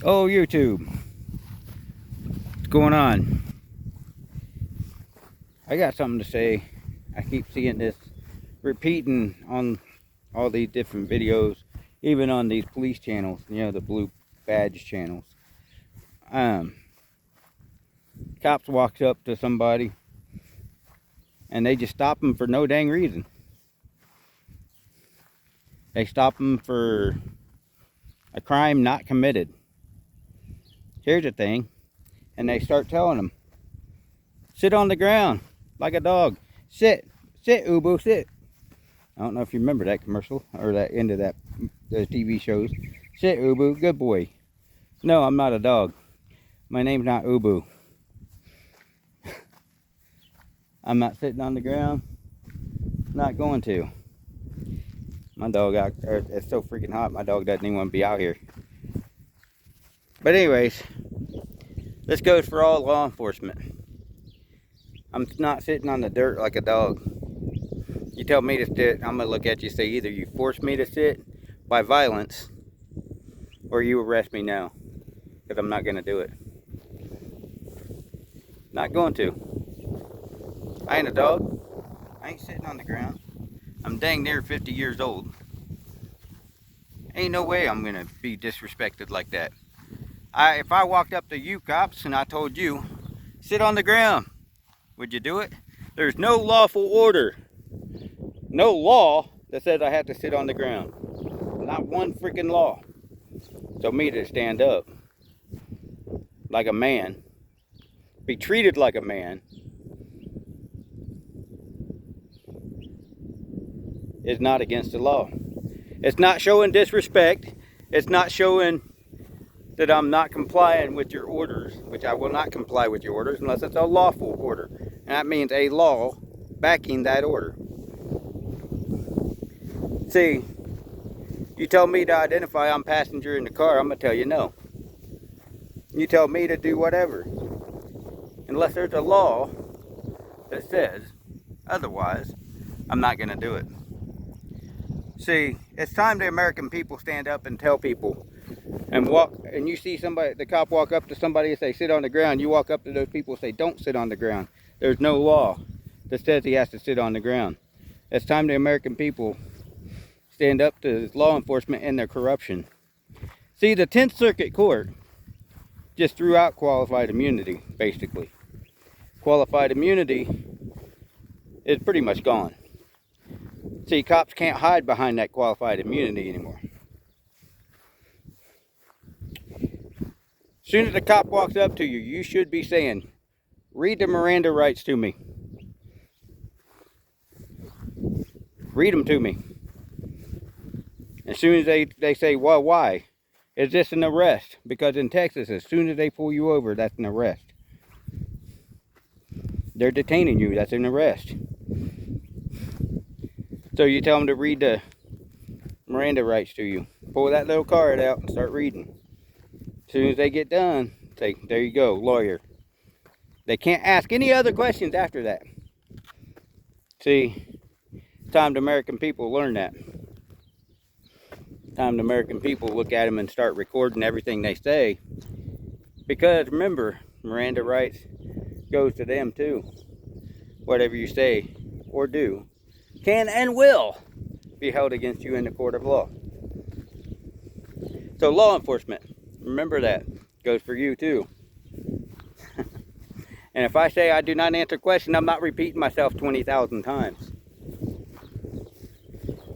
Oh, YouTube, what's going on? I got something to say. I keep seeing this repeating on all these different videos, even on these police channels, the blue badge channels. Cops walks up to somebody and they just stop them for no dang reason. They stop them for a crime not committed. Here's the thing, and they start telling them, sit on the ground like a dog. Sit, Ubu, sit. I don't know if you remember that commercial or that end of those TV shows. Sit, Ubu, good boy. No, I'm not a dog. My name's not Ubu. I'm not sitting on the ground. Not going to. My dog it's so freaking hot. My dog doesn't even want to be out here. But anyways, this goes for all law enforcement. I'm not sitting on the dirt like a dog. You tell me to sit, I'm going to look at you and say either you force me to sit by violence or you arrest me now. Because I'm not going to do it. Not going to. I ain't a dog. I ain't sitting on the ground. I'm dang near 50 years old. Ain't no way I'm going to be disrespected like that. If I walked up to you cops and I told you, sit on the ground, would you do it? There's no lawful order. No law that says I have to sit on the ground. Not one freaking law. So me to stand up like a man, be treated like a man, is not against the law. It's not showing disrespect. It's not showing that I'm not complying with your orders, which I will not comply with your orders unless it's a lawful order. And that means a law backing that order. See, you tell me to identify I'm passenger in the car, I'm going to tell you no. You tell me to do whatever. Unless there's a law that says otherwise, I'm not going to do it. See, it's time the American people stand up and tell people and walk, and you see somebody, the cop walk up to somebody and say, sit on the ground. You walk up to those people and say, don't sit on the ground. There's no law that says he has to sit on the ground. It's time the American people stand up to law enforcement and their corruption. See, the 10th Circuit Court just threw out qualified immunity, basically. Qualified immunity is pretty much gone. See, cops can't hide behind that qualified immunity anymore. As soon as the cop walks up to you, you should be saying, read the Miranda rights to me. Read them to me. As soon as they say, well, why? Is this an arrest? Because in Texas, as soon as they pull you over, that's an arrest. They're detaining you, that's an arrest. So you tell them to read the Miranda rights to you. Pull that little card out and start reading. As soon as they get done, say, there you go, lawyer. They can't ask any other questions after that. See, time the American people learn that. Time the American people look at them and start recording everything they say. Because remember, Miranda rights goes to them too. Whatever you say or do can and will be held against you in the court of law. So law enforcement, remember that. Goes for you too. And if I say I do not answer questions, I'm not repeating myself 20,000 times.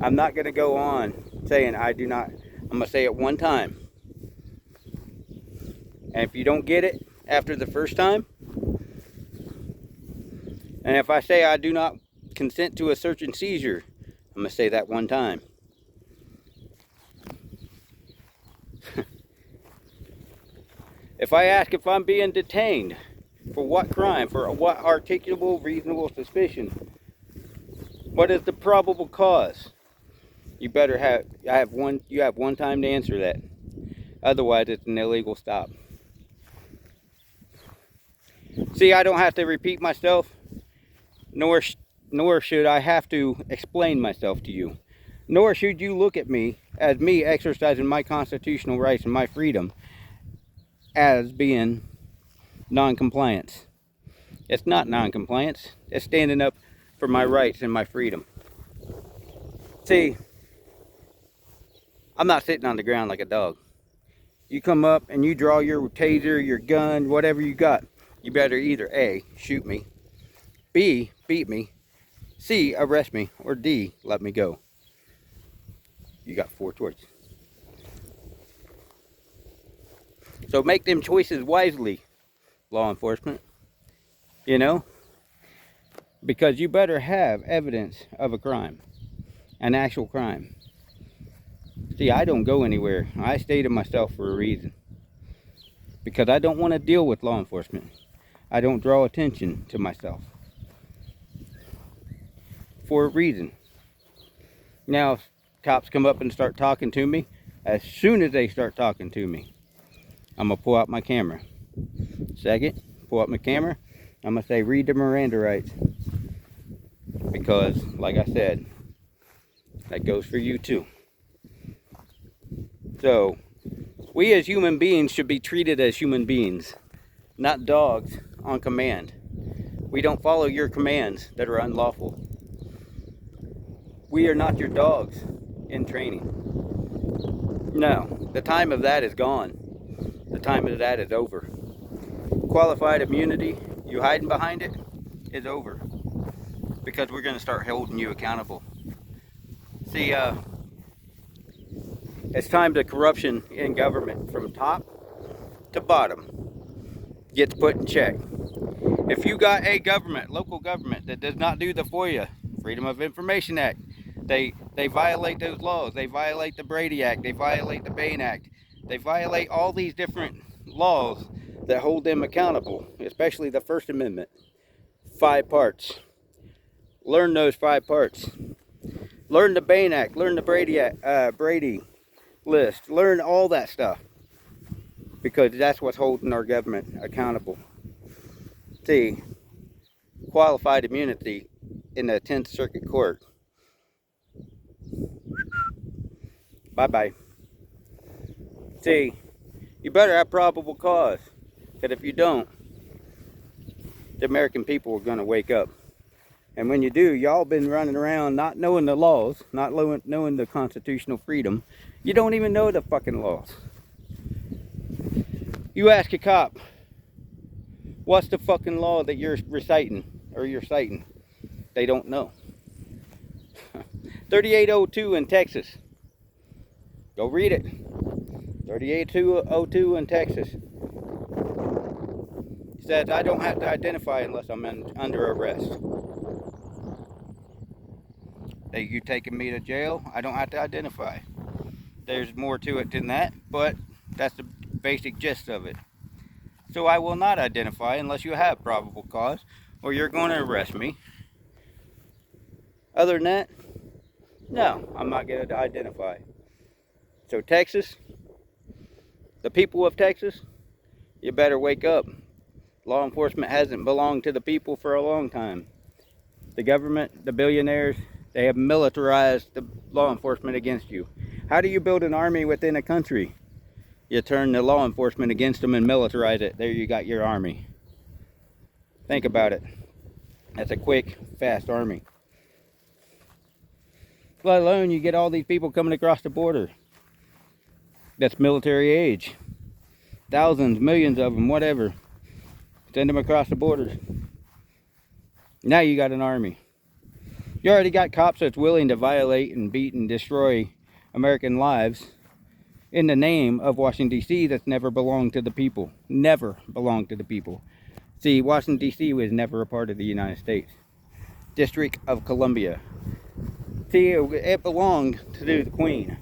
I'm not going to go on saying I do not. I'm going to say it one time. And if you don't get it after the first time, and if I say I do not consent to a search and seizure, I'm going to say that one time. If I ask if I'm being detained, for what crime, for what articulable, reasonable suspicion, what is the probable cause? You better have one time to answer that. Otherwise, it's an illegal stop. See, I don't have to repeat myself, nor should I have to explain myself to you. Nor should you look at me as me exercising my constitutional rights and my freedom as being non-compliance. It's not non-compliance. It's standing up for my rights and my freedom. See, I'm not sitting on the ground like a dog. You come up and you draw your taser, your gun, whatever you got, you better either A, shoot me, B, beat me, C, arrest me, or D, let me go. You got 4 choices. So make them choices wisely, law enforcement. You know? Because you better have evidence of a crime, an actual crime. See, I don't go anywhere. I stay to myself for a reason. Because I don't want to deal with law enforcement. I don't draw attention to myself. For a reason. Now, if cops come up and start talking to me, as soon as they start talking to me, I'm going to pull out my camera. Second, pull out my camera. I'm going to say, read the Miranda rights. Because, like I said, that goes for you too. So, we as human beings should be treated as human beings, not dogs on command. We don't follow your commands that are unlawful. We are not your dogs in training. No, the time of that is gone. The time of that is over. Qualified immunity, you hiding behind it, is over. Because we're going to start holding you accountable. See, it's time the corruption in government from top to bottom gets put in check. If you got a government, local government, that does not do the FOIA, Freedom of Information Act, they violate those laws. They violate the Brady Act. They violate the Bain Act. They violate all these different laws that hold them accountable, especially the First Amendment. 5 parts. Learn those 5 parts. Learn the Bain Act. Learn the Brady Act, Brady list. Learn all that stuff. Because that's what's holding our government accountable. See, qualified immunity in the 10th Circuit Court. Bye-bye. See, you better have probable cause. Because if you don't, the American people are going to wake up. And when you do, y'all been running around not knowing the laws, not knowing the constitutional freedom. You don't even know the fucking laws. You ask a cop, what's the fucking law that you're reciting or you're citing? They don't know. 3802 in Texas. Go read it. 3802 in Texas. It says I don't have to identify unless I'm under arrest. You taking me to jail, I don't have to identify. There's more to it than that, but that's the basic gist of it. So I will not identify unless you have probable cause, or you're going to arrest me. Other than that, no, I'm not going to identify. So Texas, the people of Texas, you better wake up. Law enforcement hasn't belonged to the people for a long time. The government, the billionaires, they have militarized the law enforcement against you. How do you build an army within a country? You turn the law enforcement against them and militarize it. There you got your army. Think about it. That's a quick, fast army. Let alone you get all these people coming across the border. That's military age. Thousands, millions of them, whatever. Send them across the borders. Now you got an army. You already got cops that's willing to violate and beat and destroy American lives in the name of Washington, D.C. that's never belonged to the people. Never belonged to the people. See, Washington, D.C. was never a part of the United States. District of Columbia. See, it belonged to the Queen.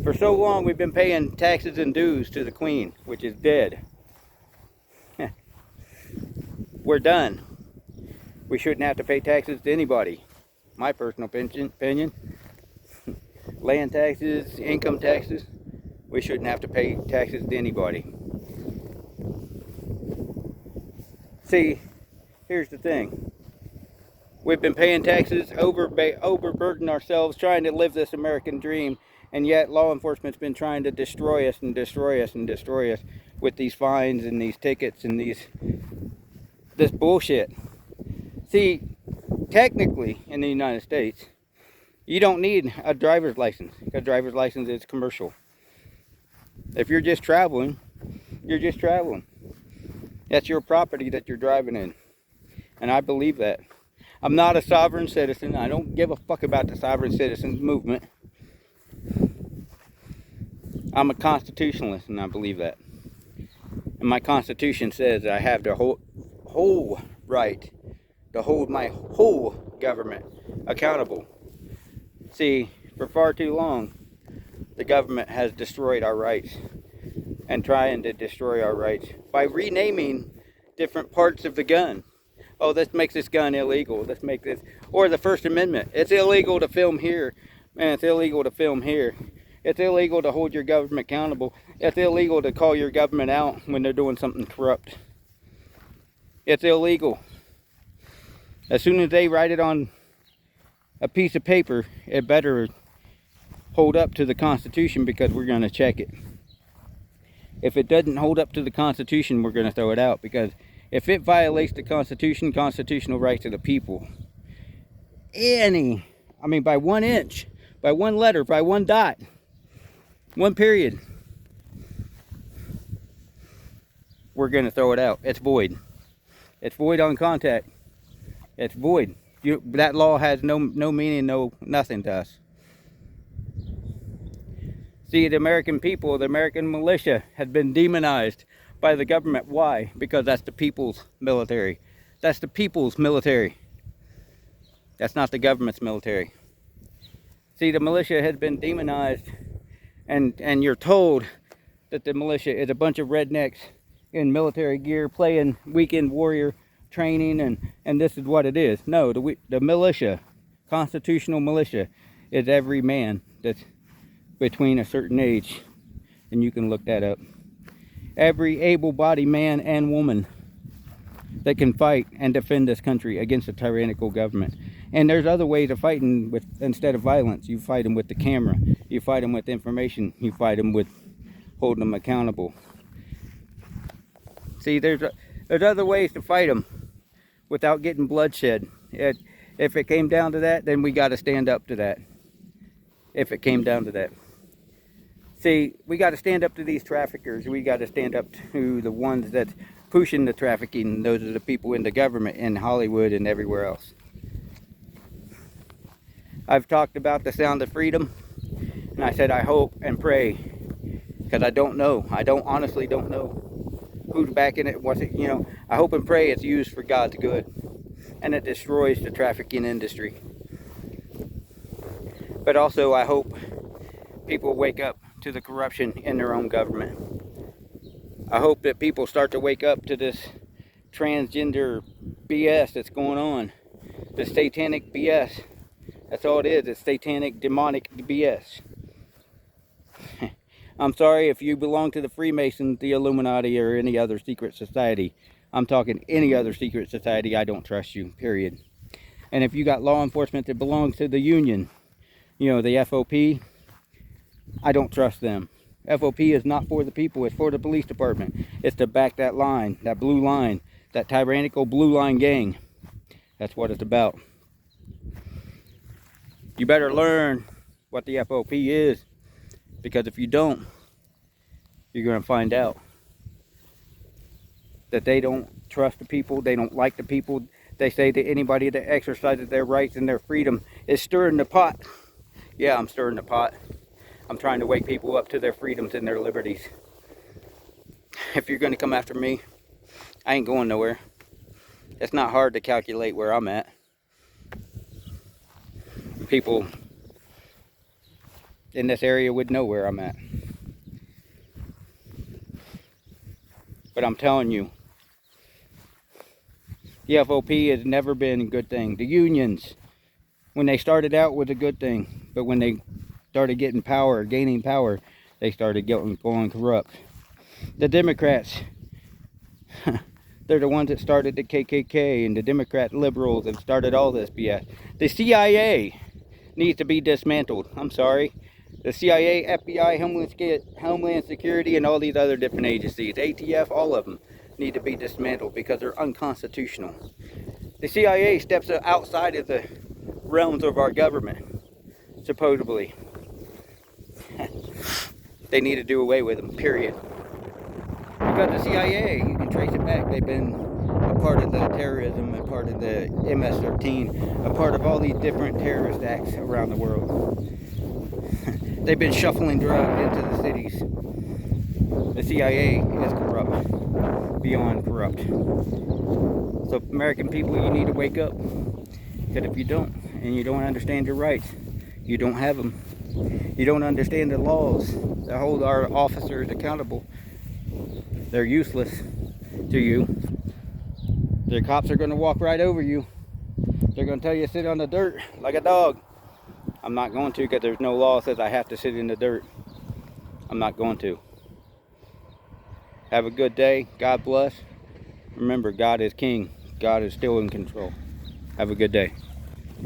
For so long we've been paying taxes and dues to the Queen, which is dead. We're done. We shouldn't have to pay taxes to anybody. My personal opinion. Land taxes, income taxes. We shouldn't have to pay taxes to anybody. See, here's the thing. We've been paying taxes, overburden ourselves, trying to live this American dream, And yet law enforcement's been trying to destroy us and destroy us and destroy us with these fines and these tickets and this bullshit. See, technically in the United States, you don't need a driver's license. A driver's license is commercial. If you're just traveling, you're just traveling. That's your property that you're driving in. And I believe that. I'm not a sovereign citizen. I don't give a fuck about the sovereign citizens movement. I'm a constitutionalist, and I believe that. And my constitution says I have the whole right to hold my whole government accountable. See, for far too long, the government has destroyed our rights and trying to destroy our rights by renaming different parts of the gun. Oh, this makes this gun illegal. Let's make this, or the First Amendment. It's illegal to film here. Man, it's illegal to film here. It's illegal to hold your government accountable. It's illegal to call your government out when they're doing something corrupt. It's illegal. As soon as they write it on a piece of paper, it better hold up to the Constitution, because we're going to check it. If it doesn't hold up to the Constitution, we're going to throw it out, because if it violates the Constitution, constitutional rights of the people, by 1 inch, by 1 letter, by 1 dot, 1 period, we're going to throw it out. It's void. It's void on contact. It's void. That law has no meaning, nothing to us. See, the American people, the American militia, has been demonized by the government. Why? Because that's the people's military. That's the people's military. That's not the government's military. See, the militia has been demonized, and you're told that the militia is a bunch of rednecks in military gear playing weekend warrior training, and this is what it is. No, the militia, constitutional militia, is every man that's between a certain age, and you can look that up. Every able-bodied man and woman that can fight and defend this country against a tyrannical government. And there's other ways of fighting instead of violence. You fight them with the camera. You fight them with information. You fight them with holding them accountable. See, there's other ways to fight them without getting bloodshed. If it came down to that, then we got to stand up to that. If it came down to that. See, we got to stand up to these traffickers. We got to stand up to the ones that's pushing the trafficking. Those are the people in the government, in Hollywood, and everywhere else. I've talked about the sound of freedom, and I said I hope and pray, because I don't know. I honestly don't know who's backing it. What's it? I hope and pray it's used for God's good, and it destroys the trafficking industry. But also, I hope people wake up to the corruption in their own government. I hope that people start to wake up to this transgender BS that's going on. The satanic BS. That's all it is. It's satanic, demonic BS. I'm sorry if you belong to the Freemasons, the Illuminati, or any other secret society. I'm talking any other secret society. I don't trust you, period. And if you got law enforcement that belongs to the union, the FOP, I don't trust them. FOP is not for the people. It's for the police department. It's to back that line, that blue line, that tyrannical blue line gang. That's what it's about. You better learn what the FOP is, because if you don't, you're going to find out that they don't trust the people. They don't like the people. They say that anybody that exercises their rights and their freedom is stirring the pot. Yeah, I'm stirring the pot. I'm trying to wake people up to their freedoms and their liberties. If you're going to come after me, I ain't going nowhere. It's not hard to calculate where I'm at. People in this area would know where I'm at. But I'm telling you, the FOP has never been a good thing. The unions, when they started out, was a good thing. But when they started gaining power, they started going corrupt. The Democrats, they're the ones that started the KKK, and the Democrat liberals have started all this BS. The CIA needs to be dismantled. I'm sorry. The CIA, FBI, Homeland Security, and all these other different agencies, ATF, all of them need to be dismantled because they're unconstitutional. The CIA steps outside of the realms of our government, supposedly. They need to do away with them, period. Because the CIA, you can trace it back, they've been a part of the terrorism, a part of the MS-13, a part of all these different terrorist acts around the world. They've been shuffling drugs into the cities. The CIA is corrupt, beyond corrupt. So American people, you need to wake up. Because if you don't, and you don't understand your rights, you don't have them. You don't understand the laws that hold our officers accountable. They're useless to you. The cops are going to walk right over you. They're going to tell you to sit on the dirt like a dog. I'm not going to, because there's no law that says I have to sit in the dirt. I'm not going to. Have a good day. God bless. Remember, God is king. God is still in control. Have a good day.